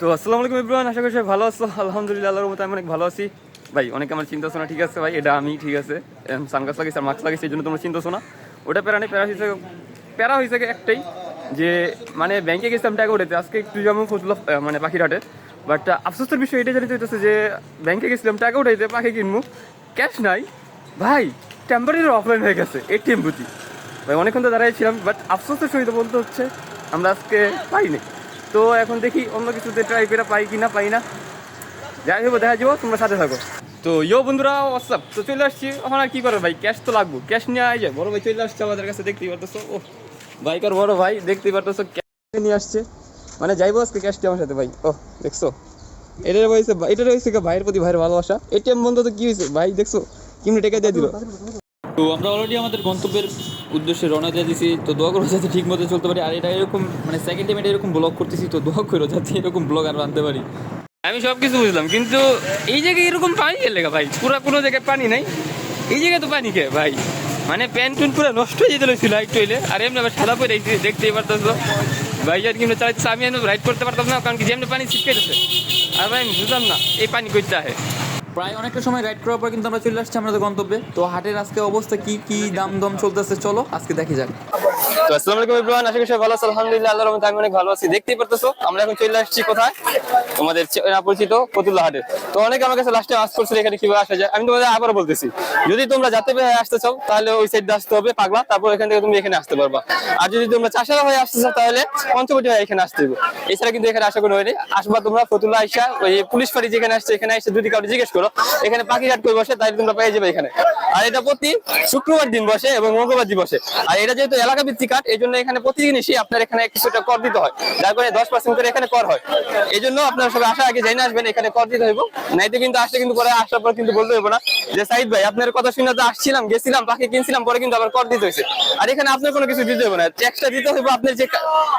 তো আসসালামু আলাইকুম এভরিওয়ান, আশা করি সবাই ভালো আছো। আলহামদুলিল্লাহ, আল্লাহর রহমতে আমি অনেক ভালো আছি। ভাই অনেকে আমার চিন্তা শোনা ঠিক আছে ভাই, এটা আমি ঠিক আছে সানগ্লাস লাগিয়েছি আর মাস্ক লাগিয়েছি, এই জন্য তোমরা চিন্তা শোনা ওটা প্যারা নেই। প্যারা হয়েছে একটাই যে মানে ব্যাংকে গেছিলাম টাকা উঠাতে, আজকে একটু যেমন ফজল মানে পাখিরহাটে। বাট আফসোসের বিষয় এটা জানিতে হইতেছে যে ব্যাংকে গেছিলাম টাকা উঠাইতে, পাখি কিনবো, ক্যাশ নাই ভাই, টেম্পারেরি অফলাইন হয়ে গেছে এটিএম বুঝি ভাই। অনেকক্ষণ তো দাঁড়াইছিলাম, বাট আফসোসের সহিত বলতে হচ্ছে আমরা আজকে পাইনি। তো এখন দেখি অন্য কিছুতে ট্রাই করে পাই কি না পাই না, যাই হোক দেখা যাবো, তোমরা সাথে থাকো। তো ইয়ো বন্ধুরা হোয়াটসঅ্যাপ, তো চলে আসছি। এখন আর কি করো ভাই, ক্যাশ তো লাগবো, ক্যাশ নিয়ে আয় যায়। বড় ভাই চলে আসছে আমাদের কাছে, দেখতেই পারতেছো। ও বাইকার বড় ভাই দেখতেই পারতেছো, ক্যাশ নিয়ে আসছে, মানে যাইবো আজকে ক্যাশটি আমার সাথে ভাই। ও দেখছো, এটা হয়েছে ভাইয়ের প্রতি ভাইয়ের ভালোবাসা। এটিএম বন্ধ তো কি হয়েছে ভাই, দেখছো কিমনি টেকা দিয়ে দিল। তো আমরা অলরেডি আমাদের গন্তব্যের উদ্দেশ্যে রওনা দিয়ে দিছি। তো দোয়া করো যাতে ঠিক মতো চলতে পারি। আর এটা এরকম মানে সেকেন্ড টাইম এটা এরকম ব্লগ করতেছি, তো দোয়া করো যাতে এরকম ব্লগ আরও আনতে পারি। আমি সব কিছু বুঝলাম, কিন্তু এই জায়গায় এরকম পানি খেলে ভাই, পুরা কোনো জায়গায় পানি নাই, এই জায়গায় তো পানি খেয়ে ভাই মানে প্যান্ট টুন পুরো নষ্ট হয়ে যেতে ছিল একটু হইলে। আর এমনি আবার সাদা পরে দেখতেই পারতেছো ভাই, আর কিন্তু চালাইতেছে, আমি রাইড করতে পারতাম না, কারণ কি যেমনি পানি ছিটকেছে। আর ভাই আমি বুঝলাম না এই পানি করতে আহে। প্রায় অনেকটা সময় রাইড করার পর কিন্তু আমরা চলে আসছি আমাদের গন্তব্যে। তো হাটের আজকে অবস্থা কি কি দাম দম চলতেছে, চলো আজকে দেখি যাক। তো আসসালামু আলাইকুম এভরিওয়ান, আশা করি সবাই ভালো আছো। আলহামদুলিল্লাহ, আল্লাহর রহমতে আমি অনেক ভালো আছি। দেখতেই পারতেছো আমরা এখন চলে আসছি কোথায়, তোমাদের পরিচিত ফতুল্লাহ হাটে। তো অনেকে আমার কাছে লাস্টে আস করছিল এখানে কিভাবে আসা যায়, আমি তোমাদের আবারও বলতেছি, যদি তোমরা যাতে আসতে চাও তাহলে ওই সাইড দিয়ে আসতে হবে পাগলা, তারপর এখান থেকে তুমি এখানে আসতে পারবা। আর যদি তোমরা চাষারা হয়ে আসতে চাও তাহলে পঞ্চবটি হয়ে এখানে আসতে হবে। এছাড়া কিন্তু এখানে আসা কোনো হয়নি। আসবা তোমরা ফতুল্লাহ আইসা ওই পুলিশ ফাঁড়ি যেখানে আসছে এখানে এসে যদি কাউকে জিজ্ঞেস করো এখানে পাখিঘাট করে বসে, তাহলে তোমরা পেয়ে যাবে এখানে। আর এটা প্রতি শুক্রবার দিন বসে এবং মঙ্গলবার দিন বসে। আর এটা যেহেতু এলাকা ভিত্তিক হাট, এই জন্য এখানে প্রতিদিন এসে আপনার এখানে কিছুটা কর দিতে হয়, যার কারণে 10% করে এখানে কর হয়। এই জন্য আপনারা সবাই আসার আগে জেনে আসবেন এখানে কর দিতে হইব, নাইতে কিন্তু আসলে কিন্তু পরে আসার পর কিন্তু বলতে হইব না যে সাইদ ভাই আপনার কথা শুনে তো আসছিলাম গেছিলাম পাখি কিনছিলাম, পরে কিন্তু আবার কর দিতে হয়েছে। আর এখানে আপনার কোনো কিছু দিতে হবে না, ট্যাক্সটা দিতে হইব আপনার যে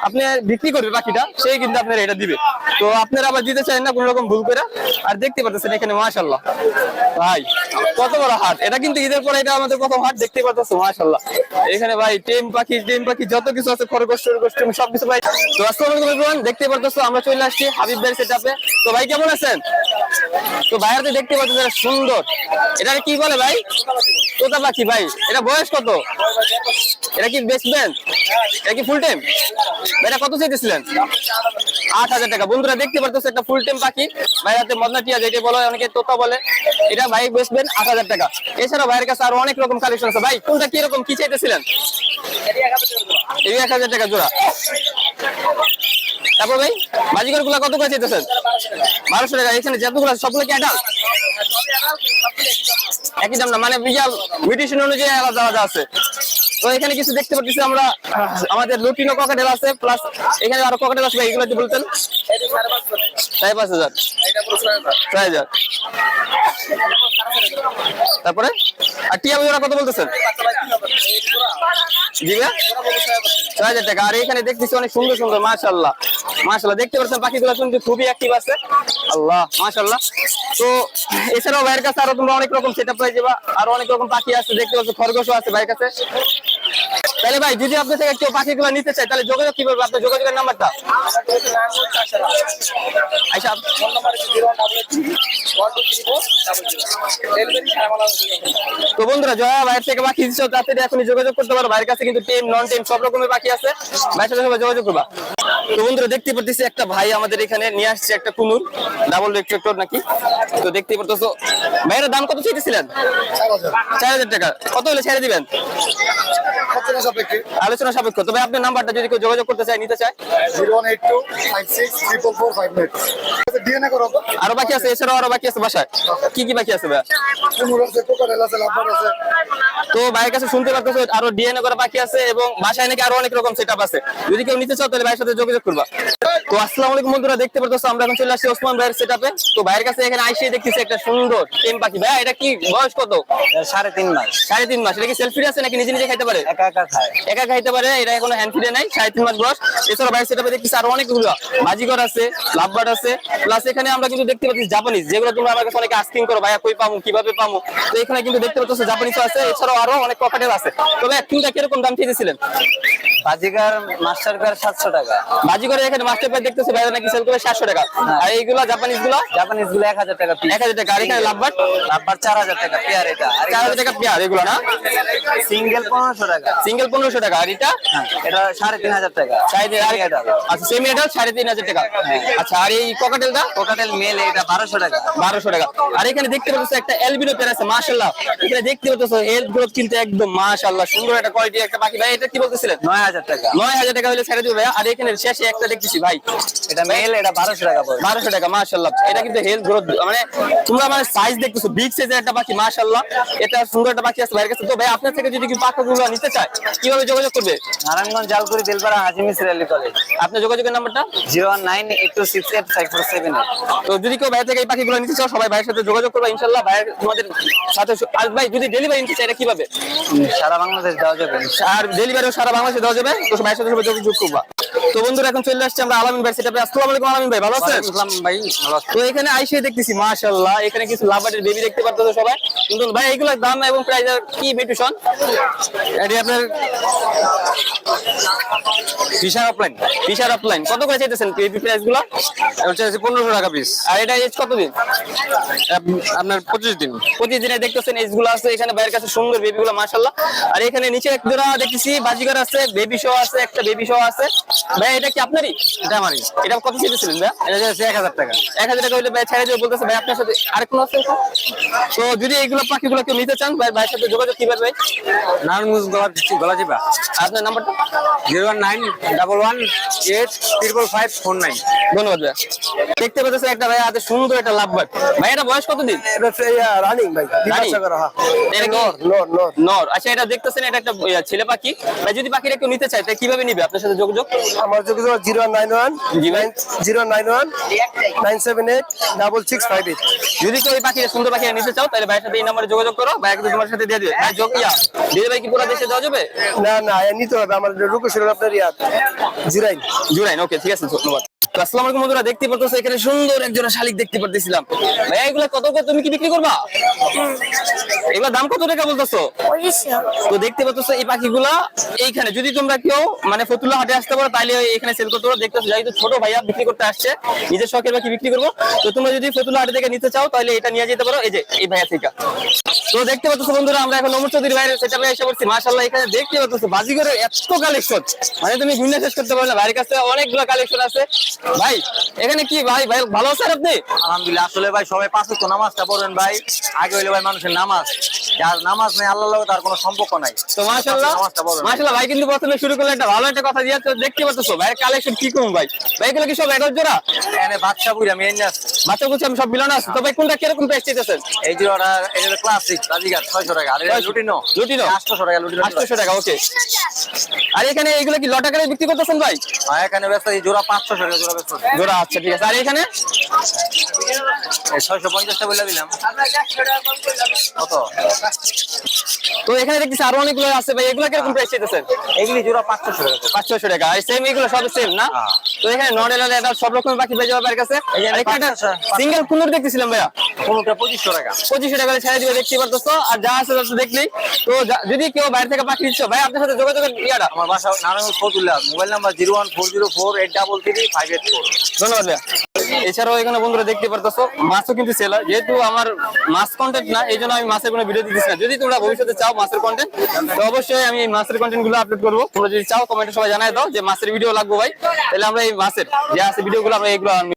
আপনি বিক্রি করবে পাখিটা সেই কিন্তু আপনার এটা দিবে। তো আপনারা আবার দিতে চান না কোনো রকম ভুল করে। আর দেখতে পাচ্ছেন এখানে মাশাআল্লাহ ভাই কত বড় হাট, এটা কিন্তু ঈদের পরে এটা আমাদের প্রথম হাট, দেখতে পাচ্ছেন মাশাআল্লাহ। এখানে ভাই টেম পাখি যত কিছু আছে, খরগোশ সবকিছু ভাই। তো আসসালামু আলাইকুম এভরিওয়ান, দেখতে পাচ্ছেন আমরা চলে আসছি হাবিব ভাইয়ের সেটআপে। তো ভাই কেমন আছেন? তো ভাইয়ার তো দেখতে পাচ্ছেন সুন্দর, এটা কি বলে ভাই, তোতা পাখি ভাই, এটা বয়স কত? এটা কি বেচবেন? এটা কি ফুল টাইম? এটা কত চাইতেছিলেন? 8,000 টাকা। বন্ধুরা দেখতে পারতেছে একটা ফুল টাইম পাখি, ভাইয়ের হাতে মদনা টিয়া যেটা বলে, অনেকে তোতা বলে, এটা ভাই বেচবেন 8,000 টাকা। এছাড়াও ভাইয়ের কাছে আরো অনেক রকম কালেকশন আছে। ভাই কোনটা কি রকম কি চাইতেছিলেন? এই 1,000 টাকা জোড়া। তারপর ভাই বাজিগর গুলা কত করে চাইতেছেন? 1200 টাকা। এখানে যতগুলো সবগুলো কি অ্যাডাল্ট? একই দাম না, মানে বিশাল মিউটেশন অনুযায়ী আলাদা আলাদা আছে। তো এখানে কিছু দেখতে পাচ্ছি আমরা, আমাদের লুটিনো ককাটেল আছে, প্লাস এখানে আরো ককাটেল আছে। এগুলো একটু বলতেন। 5,500। 6,000। তারপরে আর টিয়া ওরা কত বলতেছেন? জি ভাই 6,000 টাকা। আর এখানে দেখতেছি অনেক সুন্দর সুন্দর মাশাআল্লাহ মাশাআল্লাহ, দেখতে পাচ্ছেন পাখিগুলো কিন্তু খুবই অ্যাক্টিভ আছে, আল্লাহ মাশাআল্লাহ। তো এছাড়াও ভাইয়ের কাছে আরো তোমরা অনেক রকম সেটআপ পেয়ে যাবা, আরো অনেক রকম পাখি আছে, দেখতে পাচ্ছ খরগোশও আছে ভাইয়ের কাছে। তাহলে ভাই যদি আপনি থেকে কেউ পাখিগুলো নিতে চায় তাহলে যোগাযোগ কি করবে? আপনার যোগাযোগের নাম্বারটা আচ্ছা। তো বন্ধুরা জয়া ভাইয়ের থেকে পাখি দিচ্ছ তাতে এখনই যোগাযোগ করতে পারো, ভাইয়ের কাছে কিন্তু টেম নন টেম সব রকমের পাখি আছে, ভাইয়ের সাথে সবাই যোগাযোগ করবা। তো বন্ধুরা দেখতে পাচ্ছি একটা ভাই আমাদের এখানে নিয়ে আসছে একটা কুনুর ডাবল রেক্টর নাকি। তো দেখতে পারতেছো ভাইয়ের দাম কত চাইতেছিলেন? 4,000 টাকা। কত হলে ছেড়ে দিবেন? আলোচনা সাপেক্ষ। তবে আপনার নাম্বারটা যদি কেউ যোগাযোগ করতে চায় নিতে চায়? 018264455। আরো বাকি আছে, এছাড়াও আরো বাকি আছে বাসায়? কি কি বাকি আছে ভাই? তো ভাইয়ের কাছে শুনতে পারতেছো আরো ডিএনএ করা বাকি আছে এবং বাসায় নাকি আরো অনেক রকম সেটআপ আছে। যদি কেউ নিতে চাও তাহলে ভাইয়ের সাথে যোগাযোগ করবা। তো আসসালামু আলাইকুম বন্ধুরা, দেখতে পারতেছো আমরা এখন চলে আসছি ওসমান ভাইয়ের সেটআপে। তো ভাইয়ের কাছে এখানে আইসে দেখতেছি একটা সুন্দর টেম পাখি। ভাই এটা কি বয়স কত? 3.5 মাস। 3.5 মাস। এটা কি সেলফ ফিড আছে নাকি নিজে নিজে খাইতে পারে? একা একা খায়। একা খাইতে পারে, এটা এখনো হ্যান্ড ফিডে নাই, 3.5 মাস বয়স। এছাড়া ভাইয়ের সেটআপে দেখতেছি আরো অনেকগুলো বাজিগর আছে, লাভবার্ড আছে, প্লাস এখানে আমরা কিন্তু দেখতে পাচ্ছি জাপানিজ, যেগুলো তোমরা আমার কাছে অনেকে আস্কিং করো ভাইয়া কই পামু কিভাবে পামু। তো এখানে কিন্তু দেখতে পাচ্ছ জাপানিজও আছে, এছাড়াও আরো অনেক ককাটেল আছে। তবে কোনটা কিরকম দাম চেয়েছিলেন? বাজিগার মাস্টার কার 700 টাকা। বাজিগরের এখানে মাস্টার ভাই দেখতেছি ভাই নাকি সেল করে 700 টাকা, আর এইগুলা জাপানিজ গুলো জাপানিজ গুলো 1000 টাকা পিস। 1000 টাকা, আর এখানে লাভবার্ড আবার 4000 টাকা পেয়ার এটা। আর 4000 টাকা পেয়ার এগুলো না, সিঙ্গেল 1500 টাকা। সিঙ্গেল 1500 টাকা, আর এটা এটা 3500 টাকা। আচ্ছা সেমি এটা 3500 টাকা। আচ্ছা আর এই ককাটেলটা কোকাটেল মেল এটা 1200 টাকা। 1200 টাকা। আর এখানে দেখতে পাচ্ছ একটা এলবিনো পেয়ার আছে, মাশাআল্লাহ। এখানে দেখতে পাচ্ছ হেলথ গ্রোথ কিন্তু একদম মাশাআল্লাহ সুন্দর একটা কোয়ালিটি একটা পাখি ভাই। এটা কি বলতেছিলেন? 9000 টাকা। 9000 টাকা হলে ছেড়ে দিবে ভাই। আর এখানে শেষে একটা দেখতেছি ভাই, এটা মেল, এটা 1200 টাকা পড়বে। 1200 টাকা মাশাআল্লাহ। এটা কিন্তু হেলথ গ্রোথ মানে তোমরা মানে সাইজ দেখতেছো বিগ সাইজের একটা পাখি মাশাআল্লাহ। এটা সুন্দর একটা পাখি আছে ভাইয়ের কাছে। তো ভাই আপনার থেকে যদি কি পাখিগুলো নিতে চায় কিভাবে যোগাযোগ করবে? নারায়ণগঞ্জ জালকুড়ি দিলপাড়া হাজী মিসরি আলী কলেজ। আপনার যোগাযোগের নাম্বারটা 01982685478। তো যদি কেউ ভাই থেকে এই পাখিগুলো নিতে চাও সবাই ভাইয়ের সাথে যোগাযোগ করবে ইনশাআল্লাহ। ভাইয়ের তোমাদের সাথে আর ভাই যদি ডেলিভারি নিতে চাই এটা কিভাবে? সারা বাংলাদেশ দেওয়া যাবে। আর ডেলিভারিও সারা বাংলাদেশে দেওয়া যাবে। তো ভাইয়ের সাথে সবাই যোগাযোগ করবা। তো বন্ধুরা এখন চলে আসছে আমরা আলামিন ভাই সেটা। আসসালামু আলাইকুম আলামিন ভাই, ভালো আছেন? ইসলাম ভাই ভালো আছেন? তো এখানে আইসে দেখতেছি মাশাআল্লাহ এখানে কিছু লাভারের বেবি দেখতে পারতেছো সবাই। কিন্তু ভাই এগুলোর দাম এবং প্রাইস কি মেটুশন? এটি আপনার ফিশার অফলাইন কত করে চাইতেছেন বেবি প্রাইস গুলো? এটা হচ্ছে 1500 টাকা পিস। আর এটা এজ কতদিন? আপনার 25 দিন। 25 দিনে দেখতেছেন এজ গুলো আছে এখানে ভাইয়ের কাছে সুন্দর বেবি গুলো মাশাআল্লাহ। আর এখানে নিচে এক জোড়া দেখতেছি বাজিগার আছে, বেবি শো আছে, একটা বেবি শো আছে। ভাই এটা কি আপনারই? এটা আমারই। এটা কত চাইতেছিলেন ভাই? এটা হচ্ছে 1000 টাকা। 1000 টাকা হইলে ভাই ছেড়ে দিয়ে বলতেছে ভাই আপনার সাথে আরেক কোন আছে? তো যদি এইগুলো পাখিগুলো কেউ নিতে চান ভাই ভাইয়ের সাথে যোগাযোগ কিভাবে ভাই? নারায়ণগঞ্জ গলাচিপা। আপনার নাম্বারটা 01911855549। ধন্যবাদ ভাই। দেখতে পাচ্ছেন একটা ভাই হাতে সুন্দর একটা লাভবার্ড। ভাই এটা বয়স কতদিন? এটা রানিং ভাই। রানিং? এটা কি নর। নর। আচ্ছা এটা দেখতেছেন এটা একটা ছেলে পাখি। ভাই যদি পাখিটা কেউ নিতে চায় তাহলে কিভাবে নিবে আপনার সাথে যোগাযোগ? আমার যোগাযোগ 091 জি ভাই। 978 যদি কেউ এই পাখি সুন্দর পাখি নিতে চাও তাহলে ভাইয়ের সাথে এই নম্বরে যোগাযোগ করো, ভাই একদম তোমার সাথে দিয়ে দিবে। ভাই যোগিয়া ডেলিভারি কি পুরো দেশে দেওয়া যাবে? না নিতে হবে। আমার লোকেশন আপনার জিরাইন। জুরাইন, ওকে ঠিক আছে ধন্যবাদ। তো আসসালামু আলাইকুম বন্ধুরা, দেখতে পারতেছো এখানে সুন্দর একজোড়া শালিক দেখতে পারতেছিলাম। ভাই এগুলা কত করে তুমি কি বিক্রি করবা? এগুলা দাম কত টাকা বলতেছো? তো দেখতে পাচ্ছ এই পাখিগুলা এইখানে যদি তোমরা কেউ মানে ফতুল্লা হাটে আসতে পারো তাহলে এখানে সেল করতে পারো। দেখতেছো যেহেতু ছোট ভাইয়া বিক্রি করতে আসছে নিজের শখের পাখি বিক্রি করবো, তো তোমরা যদি ফতুল্লা হাটে থেকে নিতে চাও তাহলে এটা নিয়ে যেতে পারো এই যে এই ভাইয়া থেকে। তো দেখতে পাচ্ছ বন্ধুরা আমরা এখন নমর চৌধুরী ভাইয়ের সেটা এসে পড়ছি মাশাআল্লাহ। এখানে দেখতে পাচ্ছ বাজিগরের এত কালেকশন মানে তুমি গুণে শেষ করতে পারো না। ভাইয়ের কাছে অনেকগুলো কালেকশন আছে। ভাই এখানে কি ভাই ভাই ভালো আছেন আপনি? আলহামদুলিল্লাহ। আসলে ভাই সবাই পাঁচ ওয়াক্ত নামাজটা পড়েন ভাই। আগে হইলে ভাই মানুষের নামাজ, যার নামাজ নেই আল্লাহর লগে তার কোনো সম্পর্ক নাই। তো মাশাআল্লাহ মাশাআল্লাহ ভাই কিন্তু প্রথমে শুরু করলে একটা ভালো একটা কথা দিয়ে তো দেখতে পাচ্ছ ভাই কালেকশন কি কম ভাই। ভাই এগুলো কি সব একর জোড়া? এখানে বাচ্চা বুড়া মেয়ে নিয়ে আসছে। বাচ্চা কুচি আমি সব মিলানো আছে। তো ভাই কোনটা কিরকম প্রাইস চাইতেছেন? এই যে ওরা এটা ক্লাসিক বাজিগার 600 টাকা। আর এটা লুটিনো 800 টাকা। লুটিনো 800 টাকা, ওকে। আর এখানে এগুলো কি লট আকারে বিক্রি করতেছেন ভাই? আর এখানে ব্যস্ত এই জোড়া 500 টাকা জোড়া ব্যস্ত। জোড়া, আচ্ছা ঠিক আছে। আর এখানে এই 650 টাকা বলে দিলাম। কত? তো এখানে দেখতেছি আরো অনেকগুলো আছে ভাই। এগুলো কিরকম প্রাইস চাইতেছেন? এগুলি জোড়া 500 টাকা। 500 টাকা। আর সেম এগুলো সব সেম না? হ্যাঁ। তো এখানে নন এলাল এটা সব রকমের পাখি পেয়ে যাবে আপনার কাছে। আর এখানে সিঙ্গেল কুনুর দেখতেছিলাম ভাইয়া কোনটা 2500 টাকা। 2500 টাকা করে ছেড়ে দিবে দেখতে পারতেছো। আর যা আছে তো দেখলেই তো যদি কেউ বাইরে থেকে পাখি দিচ্ছ ভাই আপনার সাথে যোগাযোগের ইয়াটা। আমার বাসা নারায়ণগঞ্জ ফতুল্লাহ। Mobile number 01404833584। ধন্যবাদ ভাইয়া। এছাড়াও এখানে বন্ধুরা দেখতে পারতেছো মাছও কিন্তু সেল হয়। যেহেতু আমার মাছ কন্টেন্ট না এই জন্য আমি মাছের কোনো ভিডিও দিতেছি না। যদি তোমরা ভবিষ্যতে চাও মাছের কন্টেন্ট তো অবশ্যই আমি এই মাছের কন্টেন্ট গুলো আপলোড করবো। তোমরা যদি চাও কমেন্টে সবাই জানাই দাও যে মাছের ভিডিও লাগবে ভাই, তাহলে আমরা এই মাছের যে আছে ভিডিও গুলো আমরা এইগুলো